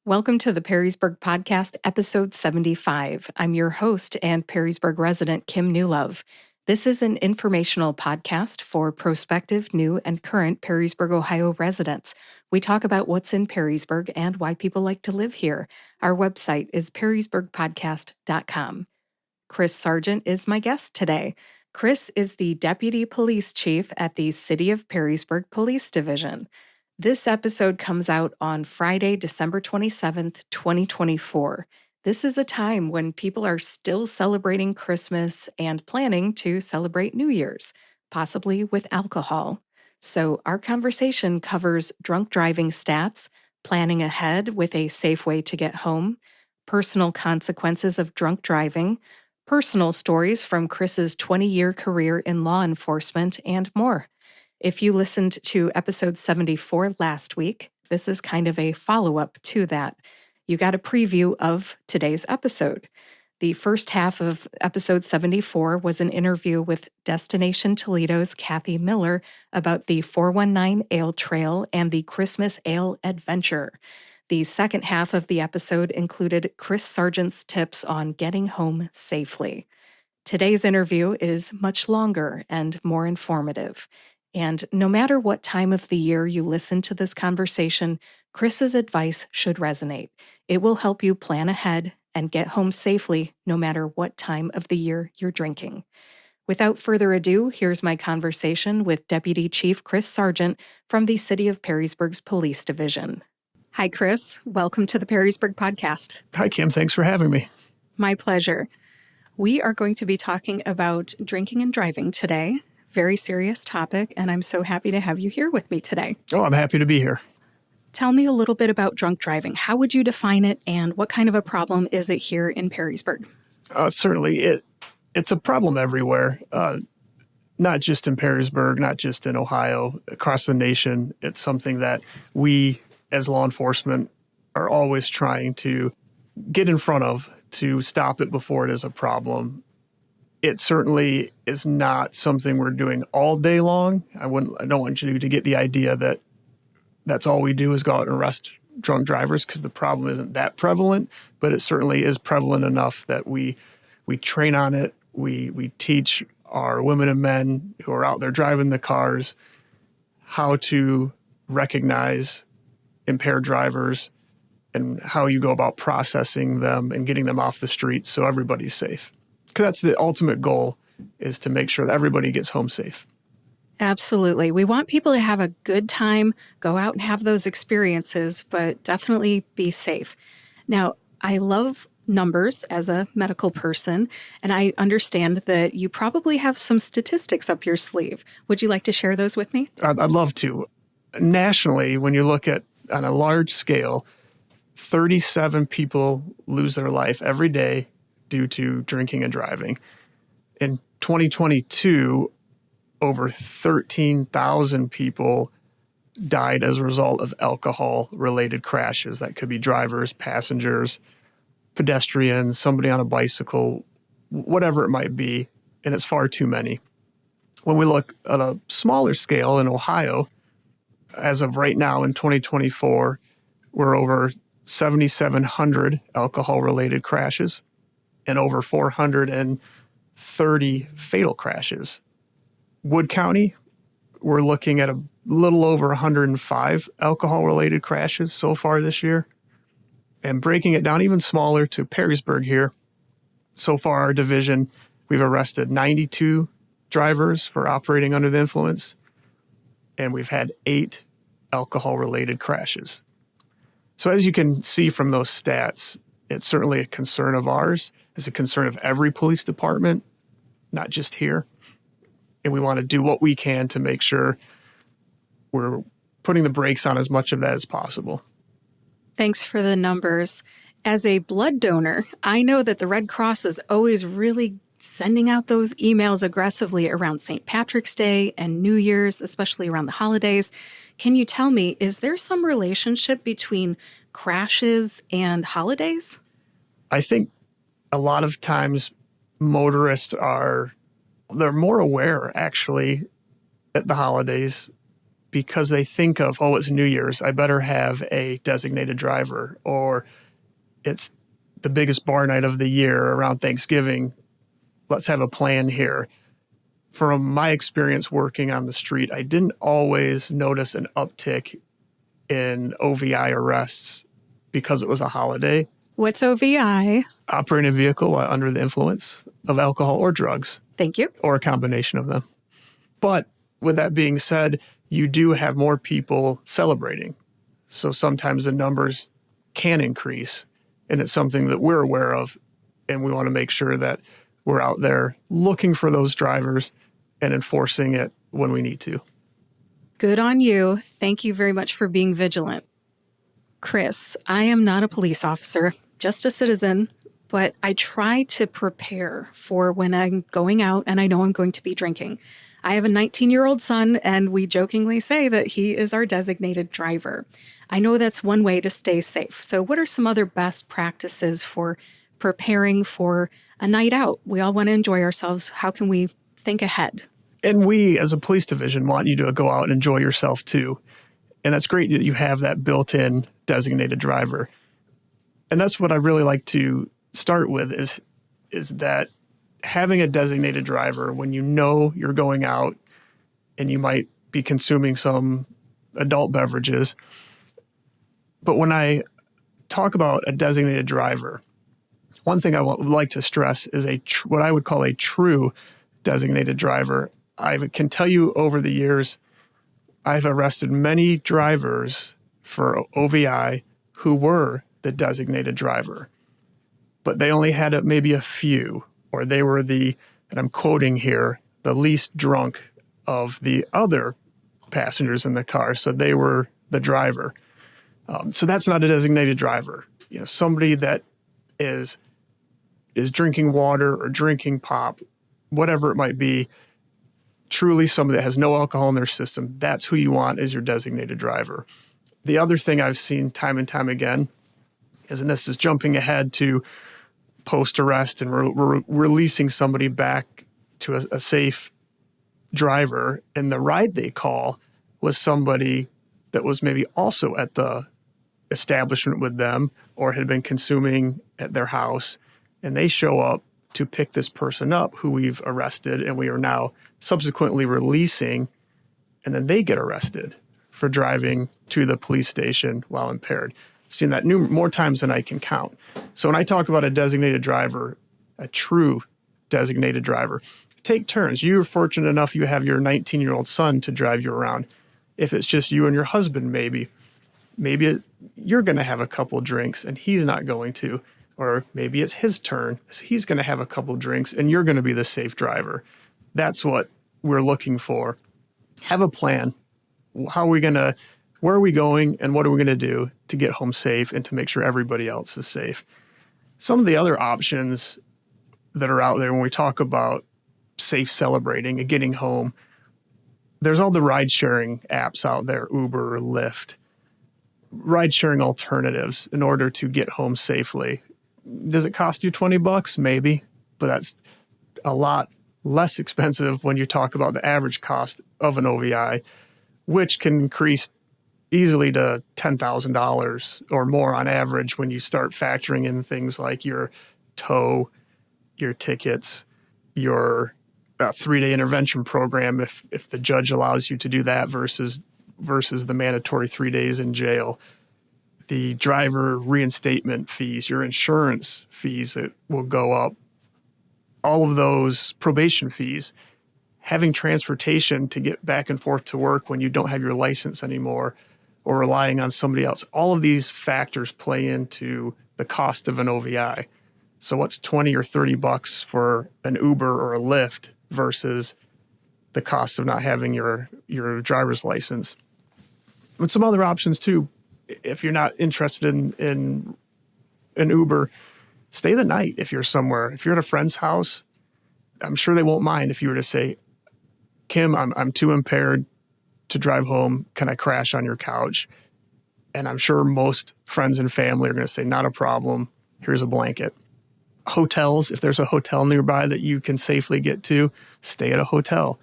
Welcome to the Perrysburg Podcast, episode 75. I'm your host and Perrysburg resident, Kim Newlove. This is an informational podcast for prospective, new, and current Perrysburg, Ohio residents. We talk about what's in Perrysburg and why people like to live here. Our website is perrysburgpodcast.com. Chris Sargent is my guest today. Chris is the Deputy Police Chief at the City of Perrysburg Police Division. This episode comes out on Friday, December 27th, 2024. This is a time when people are still celebrating Christmas and planning to celebrate New Year's, possibly with alcohol. So our conversation covers drunk driving stats, planning ahead with a safe way to get home, personal consequences of drunk driving, personal stories from Chris's 20-year career in law enforcement, and more. If you listened to episode 74 last week, this is kind of a follow-up to that. You got a preview of today's episode. The first half of episode 74 was an interview with Destination Toledo's Kathy Miller about the 419 Ale Trail and the Christmas Ale Adventure. The second half of the episode included Chris Sargent's tips on getting home safely. Today's interview is much longer and more informative. And no matter what time of the year you listen to this conversation, Chris's advice should resonate. It will help you plan ahead and get home safely no matter what time of the year you're drinking. Without further ado, here's my conversation with Deputy Chief Chris Sargent from the City of Perrysburg's Police Division. Hi, Chris. Welcome to the Perrysburg Podcast. Hi, Kim. Thanks for having me. My pleasure. We are going to be talking about drinking and driving today. Very serious topic, and I'm so happy to have you here with me today. Oh, I'm happy to be here. Tell me a little bit about drunk driving. How would you define it, and what kind of a problem is it here in Perrysburg? Certainly, it's a problem everywhere, not just in Perrysburg, not just in Ohio, across the nation. It's something that we, as law enforcement, are always trying to get in front of to stop it before it is a problem. It certainly is not something we're doing all day long. I don't want you to get the idea that that's all we do is go out and arrest drunk drivers, because the problem isn't that prevalent, but it certainly is prevalent enough that we train on it. We teach our women and men who are out there driving the cars how to recognize impaired drivers and how you go about processing them and getting them off the street so everybody's safe. Because that's the ultimate goal, is to make sure that everybody gets home safe. Absolutely. We want people to have a good time, go out and have those experiences, but definitely be safe. Now, I love numbers as a medical person, and I understand that you probably have some statistics up your sleeve. Would you like to share those with me? I'd love to. Nationally, when you look at on a large scale, 37 people lose their life every day due to drinking and driving. In 2022, over 13,000 people died as a result of alcohol-related crashes. That could be drivers, passengers, pedestrians, somebody on a bicycle, whatever it might be, and it's far too many. When we look at a smaller scale in Ohio, as of right now in 2024, we're over 7,700 alcohol-related crashes and over 430 fatal crashes. Wood County, we're looking at a little over 105 alcohol-related crashes so far this year. And breaking it down even smaller to Perrysburg here, so far our division, we've arrested 92 drivers for operating under the influence, and we've had 8 alcohol-related crashes. So as you can see from those stats, it's certainly a concern of ours. It's a concern of every police department, not just here. And we want to do what we can to make sure we're putting the brakes on as much of that as possible. Thanks for the numbers. As a blood donor, I know that the Red Cross is always really sending out those emails aggressively around St. Patrick's Day and New Year's, especially around the holidays. Can you tell me, is there some relationship between crashes and holidays? I think a lot of times motorists they're more aware actually at the holidays because they think of, oh, it's New Year's, I better have a designated driver, or it's the biggest bar night of the year around Thanksgiving. Let's have a plan here. From my experience working on the street, I didn't always notice an uptick in OVI arrests because it was a holiday. What's OVI? Operating a vehicle while under the influence of alcohol or drugs. Thank you. Or a combination of them. But with that being said, you do have more people celebrating. So sometimes the numbers can increase, and it's something that we're aware of, and we want to make sure that we're out there looking for those drivers and enforcing it when we need to. Good on you. Thank you very much for being vigilant. Chris, I am not a police officer, just a citizen, but I try to prepare for when I'm going out and I know I'm going to be drinking. I have a 19-year-old son, and we jokingly say that he is our designated driver. I know that's one way to stay safe. So what are some other best practices for preparing for a night out? We all want to enjoy ourselves. How can we think ahead? And we, as a police division, want you to go out and enjoy yourself too. And that's great that you have that built-in designated driver. And that's what I really like to start with is that having a designated driver when you know you're going out and you might be consuming some adult beverages. But when I talk about a designated driver, one thing I would like to stress is what I would call a true designated driver. I can tell you over the years, I've arrested many drivers for OVI who were the designated driver, but they only had maybe a few, or they were and I'm quoting here, the least drunk of the other passengers in the car. So they were the driver. So that's not a designated driver. You know, somebody that is drinking water or drinking pop, whatever it might be, truly somebody that has no alcohol in their system, that's who you want as your designated driver. The other thing I've seen time and time again is, and this is jumping ahead to post-arrest and we're releasing somebody back to a safe driver, and the ride they call was somebody that was maybe also at the establishment with them or had been consuming at their house, and they show up to pick this person up who we've arrested and we are now subsequently releasing, and then they get arrested for driving to the police station while impaired. I've seen that more times than I can count. So when I talk about a designated driver, a true designated driver, take turns. You're fortunate enough you have your 19-year-old son to drive you around. If it's just you and your husband, maybe you're going to have a couple drinks and he's not going to. Or maybe it's his turn, so he's going to have a couple drinks and you're going to be the safe driver. That's what we're looking for. Have a plan. Where are we going and what are we going to do to get home safe and to make sure everybody else is safe? Some of the other options that are out there when we talk about safe celebrating and getting home, there's all the ride-sharing apps out there, Uber or Lyft, ride-sharing alternatives in order to get home safely. Does it cost you $20? Maybe, but that's a lot less expensive when you talk about the average cost of an OVI, which can increase easily to $10,000 or more on average when you start factoring in things like your tow, your tickets, your 3-day intervention program, if the judge allows you to do that versus the mandatory 3 days in jail. The driver reinstatement fees, your insurance fees that will go up, all of those probation fees, having transportation to get back and forth to work when you don't have your license anymore or relying on somebody else. All of these factors play into the cost of an OVI. So what's $20 or $30 for an Uber or a Lyft versus the cost of not having your driver's license? But some other options too. If you're not interested in an Uber, stay the night if you're somewhere. If you're at a friend's house, I'm sure they won't mind if you were to say, Kim, I'm too impaired to drive home. Can I crash on your couch? And I'm sure most friends and family are going to say, not a problem. Here's a blanket. Hotels, if there's a hotel nearby that you can safely get to, stay at a hotel.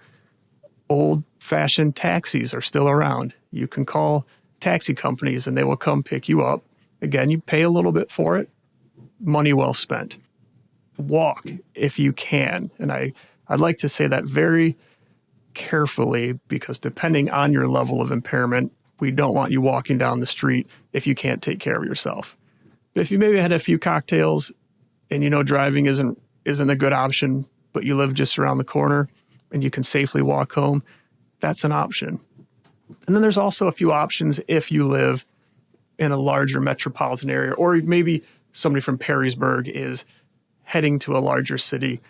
Old-fashioned taxis are still around. You can call taxi companies and they will come pick you up. Again, you pay a little bit for it. Money well spent. Walk if you can. And I'd like to say that very carefully, because depending on your level of impairment, we don't want you walking down the street if you can't take care of yourself. But if you maybe had a few cocktails and you know driving isn't a good option, but you live just around the corner and you can safely walk home, that's an option. And then there's also a few options if you live in a larger metropolitan area, or maybe somebody from Perrysburg is heading to a larger city.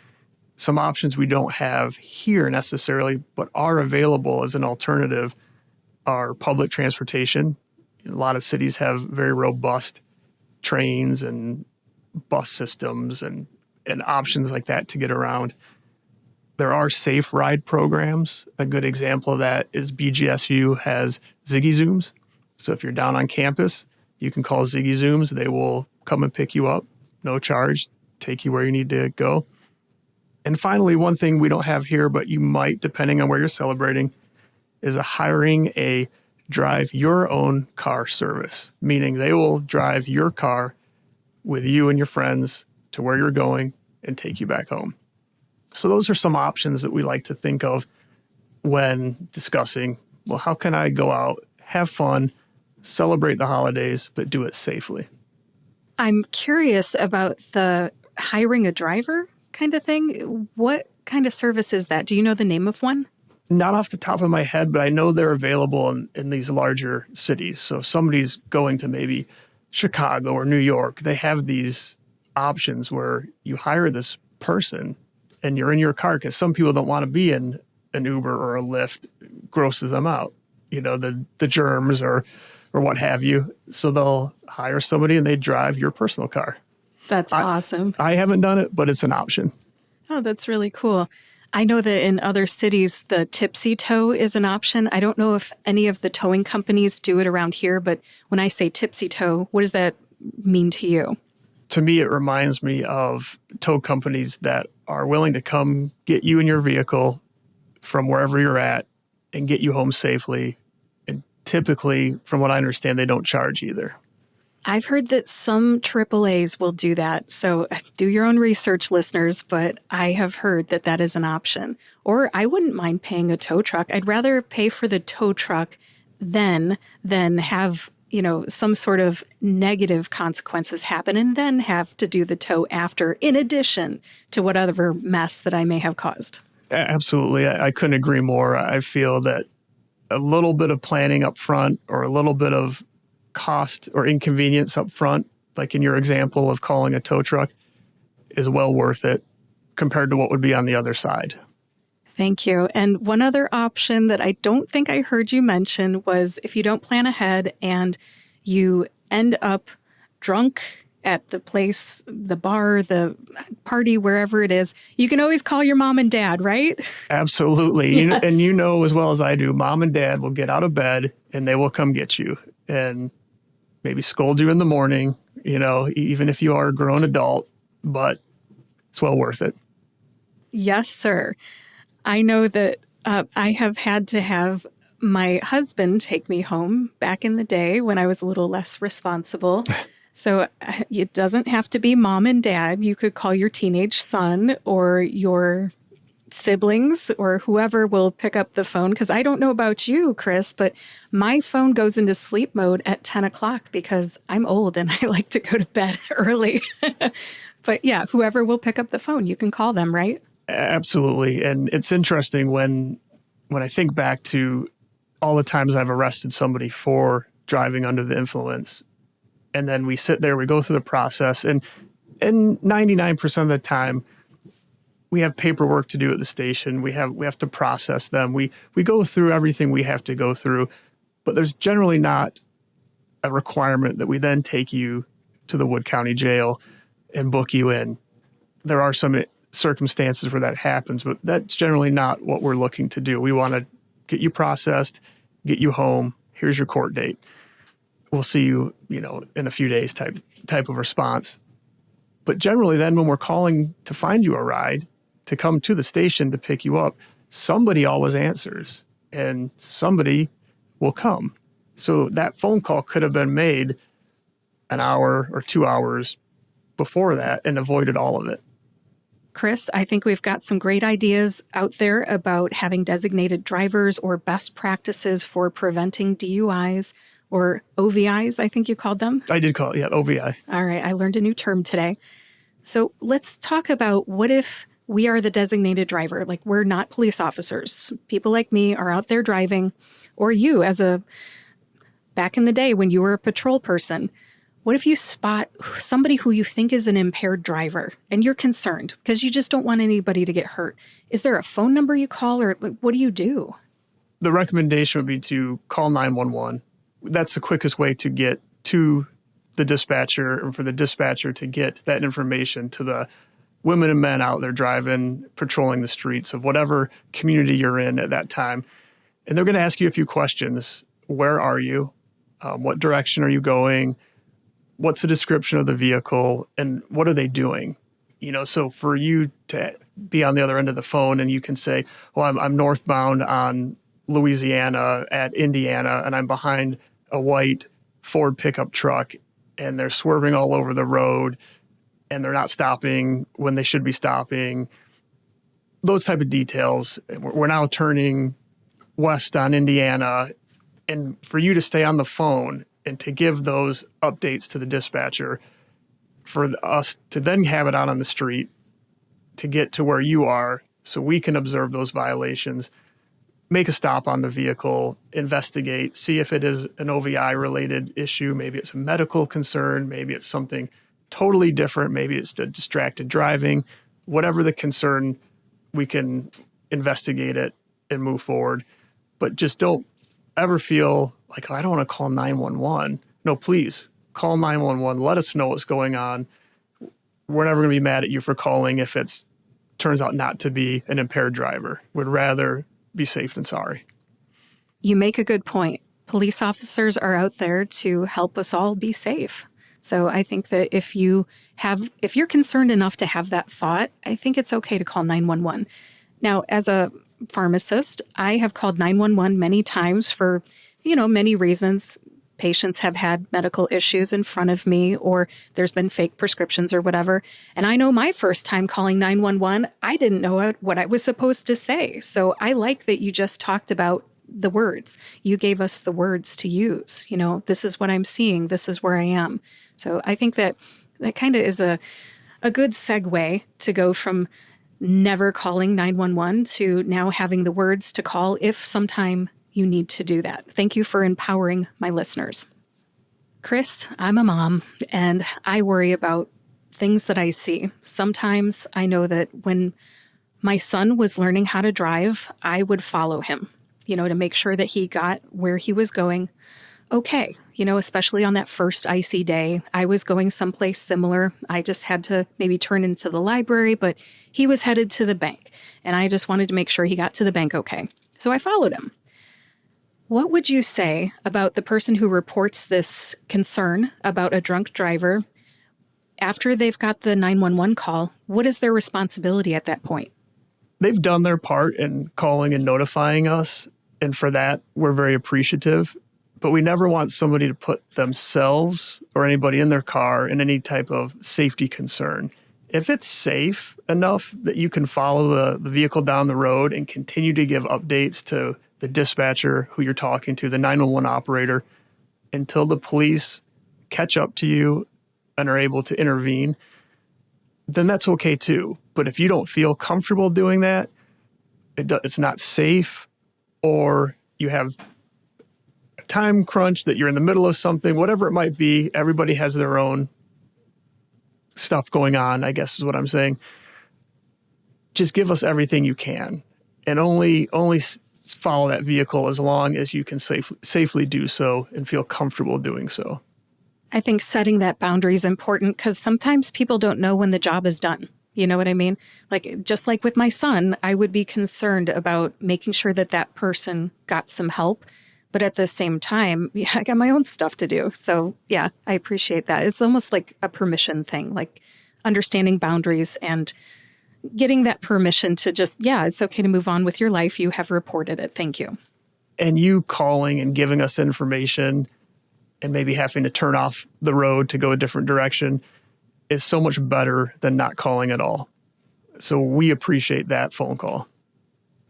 Some options we don't have here necessarily, but are available as an alternative, are public transportation. A lot of cities have very robust trains and bus systems and options like that to get around. There are safe ride programs. A good example of that is BGSU has Ziggy Zooms. So if you're down on campus, you can call Ziggy Zooms. They will come and pick you up, no charge, take you where you need to go. And finally, one thing we don't have here, but you might, depending on where you're celebrating, is hiring a drive your own car service, meaning they will drive your car with you and your friends to where you're going and take you back home. So those are some options that we like to think of when discussing, well, how can I go out, have fun, celebrate the holidays, but do it safely? I'm curious about the hiring a driver kind of thing. What kind of service is that? Do you know the name of one? Not off the top of my head, but I know they're available in these larger cities. So if somebody's going to maybe Chicago or New York, they have these options where you hire this person and you're in your car, because some people don't want to be in an Uber or a Lyft. It grosses them out, the germs or what have you. So they'll hire somebody and they drive your personal car. That's awesome. I haven't done it, but it's an option. Oh, that's really cool. I know that in other cities, the tipsy tow is an option. I don't know if any of the towing companies do it around here, but when I say tipsy tow, what does that mean to you? To me, it reminds me of tow companies that are willing to come get you in your vehicle from wherever you're at and get you home safely. And typically, from what I understand, they don't charge either. I've heard that some AAAs will do that. So do your own research, listeners, but I have heard that that is an option. Or I wouldn't mind paying a tow truck. I'd rather pay for the tow truck than have, some sort of negative consequences happen and then have to do the tow after, in addition to whatever mess that I may have caused. Absolutely. I couldn't agree more. I feel that a little bit of planning up front, or a little bit of cost or inconvenience up front, like in your example of calling a tow truck, is well worth it compared to what would be on the other side. Thank you. And one other option that I don't think I heard you mention was if you don't plan ahead and you end up drunk at the place, the bar, the party, wherever it is, you can always call your mom and dad, right? Absolutely. Yes. And you know as well as I do, mom and dad will get out of bed and they will come get you and maybe scold you in the morning, even if you are a grown adult, but it's well worth it. Yes, sir. I know that I have had to have my husband take me home back in the day when I was a little less responsible. So it doesn't have to be mom and dad. You could call your teenage son or your siblings or whoever will pick up the phone. Because I don't know about you, Chris, but my phone goes into sleep mode at 10 o'clock because I'm old and I like to go to bed early. But yeah, whoever will pick up the phone, you can call them, right? Absolutely. And it's interesting when I think back to all the times I've arrested somebody for driving under the influence. And then we sit there, we go through the process, and 99% of the time, we have paperwork to do at the station. We have to process them. We go through everything we have to go through, but there's generally not a requirement that we then take you to the Wood County Jail and book you in. There are some circumstances where that happens, but that's generally not what we're looking to do. We want to get you processed, get you home. Here's your court date. We'll see you, in a few days type of response. But generally then when we're calling to find you a ride, to come to the station to pick you up, somebody always answers and somebody will come. So that phone call could have been made an hour or 2 hours before that and avoided all of it. Chris, I think we've got some great ideas out there about having designated drivers or best practices for preventing DUIs or OVIs, I think you called them. I did call it, yeah, OVI. All right, I learned a new term today. So let's talk about what if we are the designated driver, like we're not police officers. People like me are out there driving, or you back in the day when you were a patrol person. What if you spot somebody who you think is an impaired driver and you're concerned because you just don't want anybody to get hurt? Is there a phone number you call, or what do you do? The recommendation would be to call 911. That's the quickest way to get to the dispatcher and for the dispatcher to get that information to the women and men out there driving, patrolling the streets of whatever community you're in at that time. And they're going to ask you a few questions. Where are you? What direction are you going? What's the description of the vehicle, and what are they doing? So for you to be on the other end of the phone and you can say, well, I'm northbound on Louisiana at Indiana, and I'm behind a white Ford pickup truck, and they're swerving all over the road, and they're not stopping when they should be stopping. Those type of details. We're now turning west on Indiana, and for you to stay on the phone and to give those updates to the dispatcher, for us to then have it out on the street to get to where you are so we can observe those violations, make a stop on the vehicle, investigate, see if it is an OVI-related issue. Maybe it's a medical concern. Maybe it's something totally different. Maybe it's the distracted driving. Whatever the concern, we can investigate it and move forward. But just don't ever feel like, I don't want to call 911. No, please call 911. Let us know what's going on. We're never going to be mad at you for calling if it turns out not to be an impaired driver. Would rather be safe than sorry. You make a good point. Police officers are out there to help us all be safe. So I think that if you're concerned enough to have that thought, I think it's okay to call 911. Now, as a pharmacist, I have called 911 many times for, many reasons. Patients have had medical issues in front of me, or there's been fake prescriptions or whatever. And I know my first time calling 911, I didn't know what I was supposed to say. So I like that you just talked about the words. You gave us the words to use. This is what I'm seeing. This is where I am. So I think that kind of is a good segue to go from never calling 911 to now having the words to call if sometime you need to do that. Thank you for empowering my listeners. Chris, I'm a mom, and I worry about things that I see. Sometimes I know that when my son was learning how to drive, I would follow him, to make sure that he got where he was going okay. Especially on that first icy day, I was going someplace similar. I just had to maybe turn into the library, but he was headed to the bank, and I just wanted to make sure he got to the bank okay. So I followed him. What would you say about the person who reports this concern about a drunk driver after they've got the 911 call? What is their responsibility at that point? They've done their part in calling and notifying us, and for that, we're very appreciative. But we never want somebody to put themselves or anybody in their car in any type of safety concern. If it's safe enough that you can follow the vehicle down the road and continue to give updates to the dispatcher who you're talking to, the 911 operator, until the police catch up to you and are able to intervene, then that's okay too. But if you don't feel comfortable doing that, it's not safe, or you have a time crunch that you're in the middle of something, whatever it might be, everybody has their own stuff going on, I guess is what I'm saying. Just give us everything you can, and only follow that vehicle as long as you can safely do so and feel comfortable doing so. I think setting that boundary is important because sometimes people don't know when the job is done. You know what I mean? Just like with my son, I would be concerned about making sure that person got some help. But at the same time, I got my own stuff to do. So yeah, I appreciate that. It's almost like a permission thing, like understanding boundaries and getting that permission to just, yeah, it's okay to move on with your life. You have reported it. Thank you. And you calling and giving us information and maybe having to turn off the road to go a different direction is so much better than not calling at all. So we appreciate that phone call.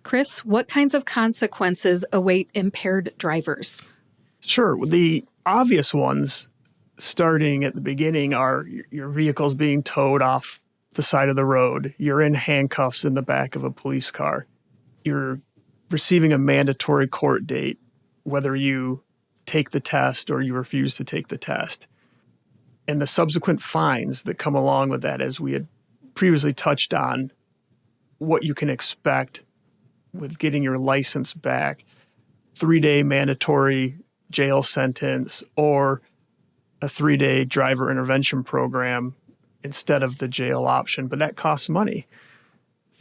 Chris, what kinds of consequences await impaired drivers? Sure. The obvious ones starting at the beginning are your vehicle's being towed off the side of the road. You're in handcuffs in the back of a police car. You're receiving a mandatory court date, whether you take the test or you refuse to take the test. And the subsequent fines that come along with that, as we had previously touched on, what you can expect with getting your license back, 3-day mandatory jail sentence, or a 3-day driver intervention program instead of the jail option. But that costs money.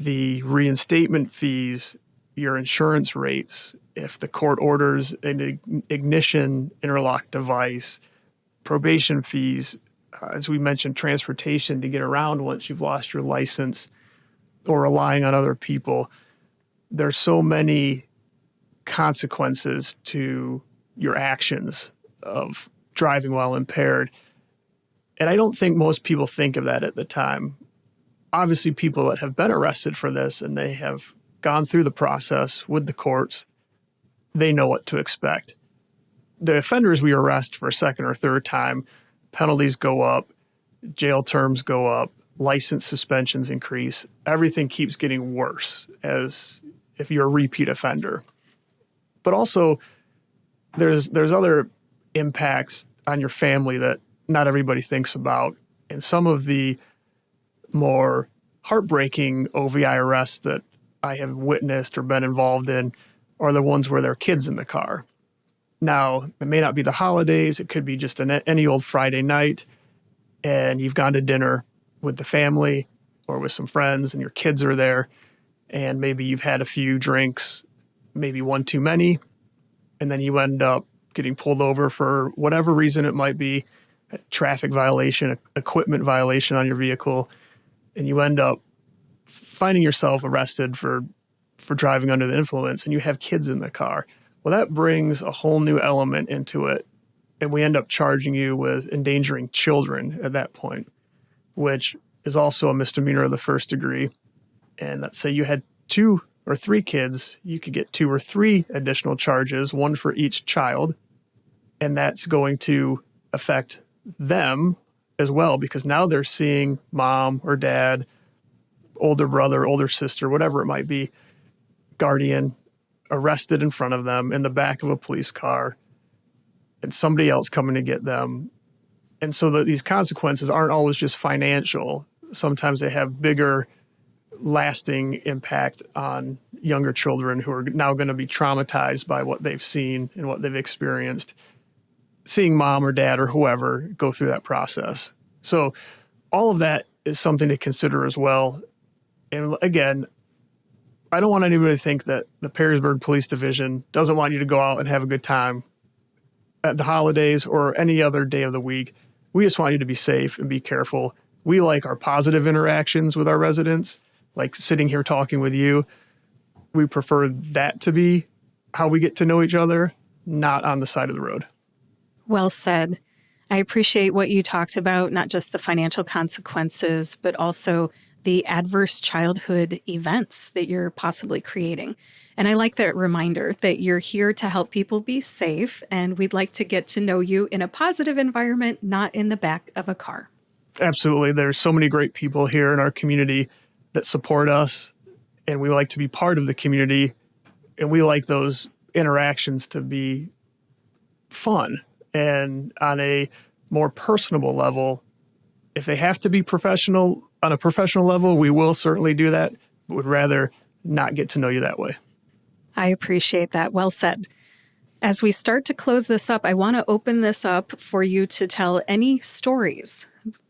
The reinstatement fees, your insurance rates, if the court orders an ignition interlock device, probation fees, as we mentioned, transportation to get around once you've lost your license, or relying on other people. There's so many consequences to your actions of driving while impaired. And I don't think most people think of that at the time. Obviously, people that have been arrested for this and they have gone through the process with the courts, they know what to expect. The offenders we arrest for a second or third time, penalties go up, jail terms go up, license suspensions increase. Everything keeps getting worse as if you're a repeat offender. But also, there's other impacts on your family that not everybody thinks about. And some of the more heartbreaking OVI arrests that I have witnessed or been involved in are the ones where there are kids in the car. Now, it may not be the holidays. It could be just any old Friday night, and you've gone to dinner with the family or with some friends, and your kids are there, and maybe you've had a few drinks, maybe one too many, and then you end up getting pulled over for whatever reason it might be, a traffic violation, a equipment violation on your vehicle, and you end up finding yourself arrested for driving under the influence, and you have kids in the car. Well, that brings a whole new element into it, and we end up charging you with endangering children at that point, which is also a misdemeanor of the first degree. And let's say you had 2 or 3 kids, you could get 2 or 3 additional charges, one for each child, and that's going to affect them as well, because now they're seeing mom or dad, older brother, older sister, whatever it might be, guardian, arrested in front of them in the back of a police car, and somebody else coming to get them. And so these consequences aren't always just financial. Sometimes they have bigger, lasting impact on younger children who are now going to be traumatized by what they've seen and what they've experienced, seeing mom or dad or whoever go through that process. So all of that is something to consider as well. And again, I don't want anybody to think that the Perrysburg Police Division doesn't want you to go out and have a good time at the holidays or any other day of the week. We just want you to be safe and be careful. We like our positive interactions with our residents, like sitting here talking with you. We prefer that to be how we get to know each other, not on the side of the road. Well said. I appreciate what you talked about, not just the financial consequences, but also the adverse childhood events that you're possibly creating. And I like that reminder that you're here to help people be safe, and we'd like to get to know you in a positive environment, not in the back of a car. Absolutely. There's so many great people here in our community that support us, and we like to be part of the community, and we like those interactions to be fun. And on a more personable level, if they have to be professional, on a professional level, we will certainly do that, but would rather not get to know you that way. I appreciate that. Well said. As we start to close this up, I want to open this up for you to tell any stories,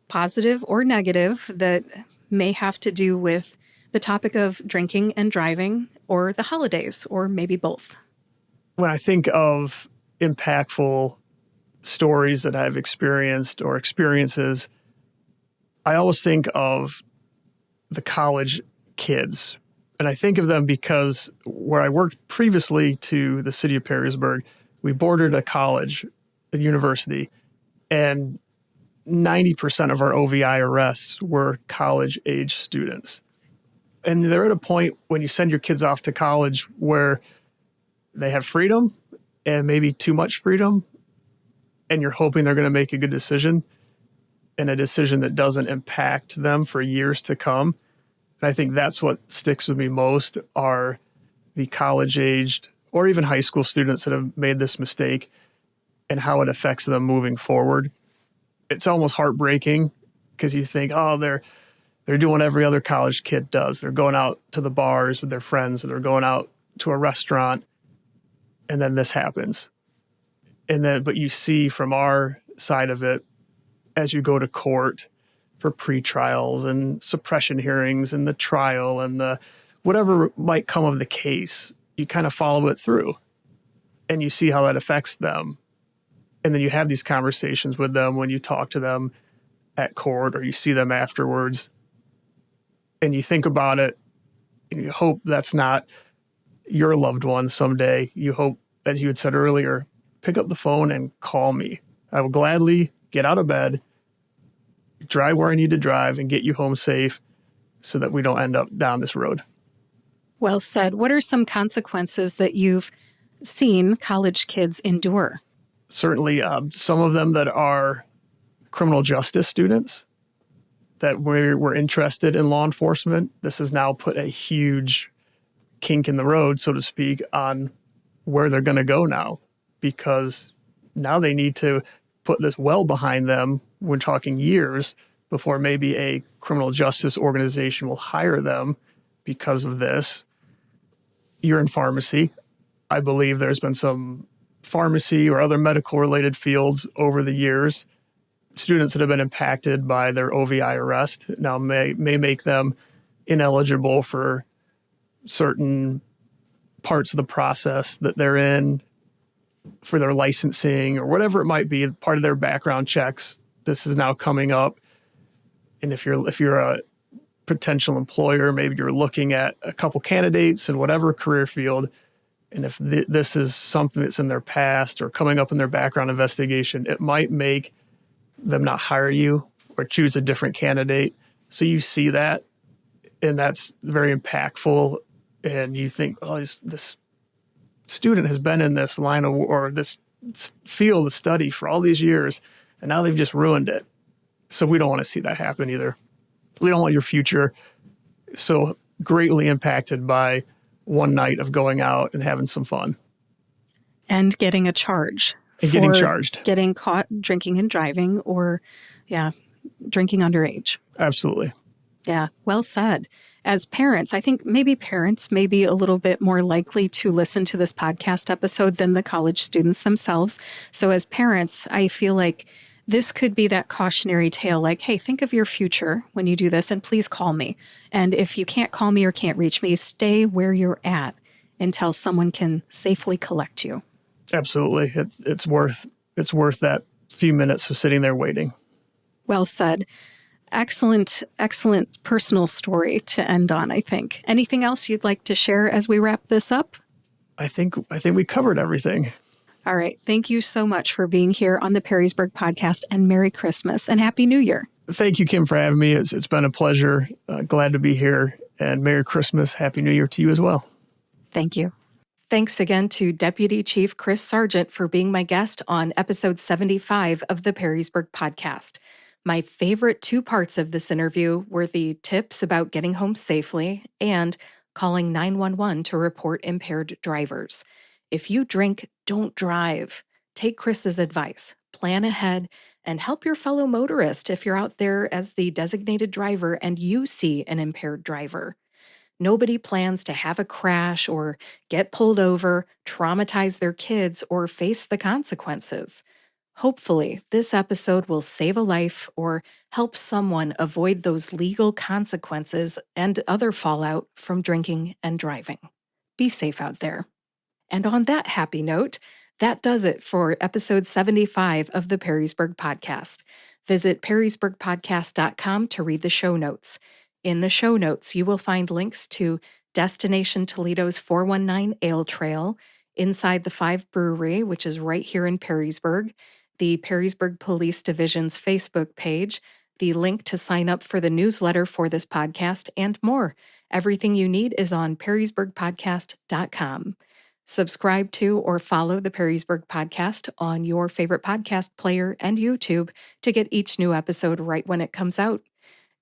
positive or negative, that may have to do with the topic of drinking and driving or the holidays, or maybe both. When I think of impactful stories that I've experienced or experiences, I always think of the college kids. And I think of them because where I worked previously to the city of Perrysburg, we bordered a college, a university, and 90% of our OVI arrests were college-age students. And they're at a point when you send your kids off to college where they have freedom and maybe too much freedom, and you're hoping they're going to make a good decision and a decision that doesn't impact them for years to come. And I think that's what sticks with me most are the college-aged or even high school students that have made this mistake and how it affects them moving forward. It's almost heartbreaking because you think, oh, they're doing what every other college kid does. They're going out to the bars with their friends, or they're going out to a restaurant, and then this happens. But you see from our side of it, as you go to court for pretrials and suppression hearings and the trial and the whatever might come of the case, you kind of follow it through and you see how that affects them. And then you have these conversations with them when you talk to them at court or you see them afterwards. And you think about it and you hope that's not your loved one someday. You hope, as you had said earlier, pick up the phone and call me. I will gladly get out of bed, drive where I need to drive, and get you home safe so that we don't end up down this road. Well said. What are some consequences that you've seen college kids endure? Certainly some of them that are criminal justice students that were interested in law enforcement. This has now put a huge kink in the road, so to speak, on where they're going to go now, because now they need to put this well behind them. We're talking years before maybe a criminal justice organization will hire them because of this. You're in pharmacy. I believe there's been some pharmacy or other medical related fields over the years. Students that have been impacted by their OVI arrest now may make them ineligible for certain parts of the process that they're in for their licensing or whatever it might be, part of their background checks. This is now coming up. And if you're a potential employer, maybe you're looking at a couple candidates in whatever career field, and if this is something that's in their past or coming up in their background investigation, it might make them not hire you or choose a different candidate. So you see that, and that's very impactful. And you think, oh, this student has been in this line of, or this field of study for all these years, and now they've just ruined it. So we don't want to see that happen either. We don't want your future so greatly impacted by one night of going out and having some fun. And getting a charge. And getting charged. Getting caught drinking and driving or, drinking underage. Absolutely. Yeah, well said. As parents, I think maybe parents may be a little bit more likely to listen to this podcast episode than the college students themselves. So as parents, I feel like this could be that cautionary tale, like, hey, think of your future when you do this, and please call me. And if you can't call me or can't reach me, stay where you're at until someone can safely collect you. Absolutely. It's worth that few minutes of sitting there waiting. Well said. Excellent personal story to end on, I think. Anything else you'd like to share as we wrap this up? I think we covered everything. All right. Thank you so much for being here on the Perrysburg podcast, and Merry Christmas and Happy New Year. Thank you, Kim, for having me. It's been a pleasure. Glad to be here, and Merry Christmas. Happy New Year to you as well. Thank you. Thanks again to Deputy Chief Chris Sargent for being my guest on episode 75 of the Perrysburg podcast. My favorite two parts of this interview were the tips about getting home safely and calling 911 to report impaired drivers. If you drink, don't drive. Take Chris's advice, plan ahead, and help your fellow motorist if you're out there as the designated driver and you see an impaired driver. Nobody plans to have a crash or get pulled over, traumatize their kids, or face the consequences. Hopefully, this episode will save a life or help someone avoid those legal consequences and other fallout from drinking and driving. Be safe out there. And on that happy note, that does it for episode 75 of the Perrysburg podcast. Visit perrysburgpodcast.com to read the show notes. In the show notes, you will find links to Destination Toledo's 419 Ale Trail, Inside the Five Brewery, which is right here in Perrysburg, the Perrysburg Police Division's Facebook page, the link to sign up for the newsletter for this podcast, and more. Everything you need is on perrysburgpodcast.com. Subscribe to or follow the Perrysburg Podcast on your favorite podcast player and YouTube to get each new episode right when it comes out.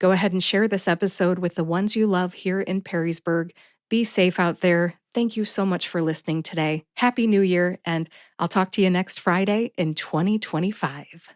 Go ahead and share this episode with the ones you love here in Perrysburg. Be safe out there. Thank you so much for listening today. Happy New Year, and I'll talk to you next Friday in 2025.